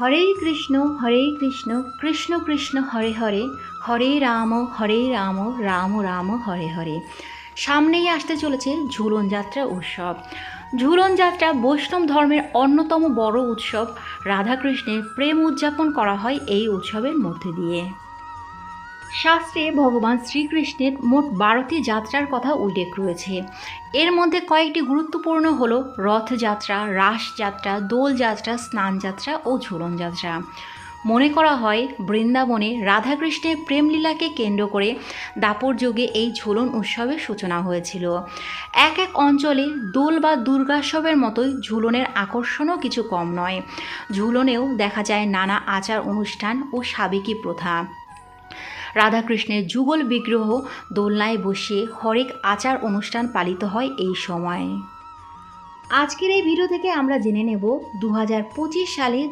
হরে কৃষ্ণ কৃষ্ণ কৃষ্ণ হরে হরে হরে রাম রাম রাম হরে হরে। সামনেই আসতে চলেছে ঝুলন যাত্রা উৎসব। ঝুলন যাত্রা বৈষ্ণব ধর্মের অন্যতম বড় উৎসব। রাধাকৃষ্ণের প্রেম উদযাপন করা হয় এই উৎসবের মধ্যে দিয়ে। শাস্ত্রে ভগবান শ্রীকৃষ্ণের মোট 12টি যাত্রার কথা উল্লেখ রয়েছে। এর মধ্যে কয়েকটি গুরুত্বপূর্ণ হল রথযাত্রা, রাসযাত্রা, দোলযাত্রা, স্নানযাত্রা ও ঝুলন যাত্রা। মনে করা হয় বৃন্দাবনে রাধাকৃষ্ণের প্রেমলীলাকে কেন্দ্র করে দাপর যুগে এই ঝুলন উৎসবের সূচনা হয়েছিল। এক এক অঞ্চলে দোল বা দুর্গোৎসবের মতোই ঝুলনের আকর্ষণও কিছু কম নয়। ঝুলনেও দেখা যায় নানা আচার অনুষ্ঠান ও সাবেকি প্রথা। রাধাকৃষ্ণের যুগল বিগ্রহ দোলনায় বসিয়ে হরেক আচার অনুষ্ঠান পালিত হয় এই সময়ে। আজকের এই ভিডিও থেকে আমরা জেনে নেব 2025 সালে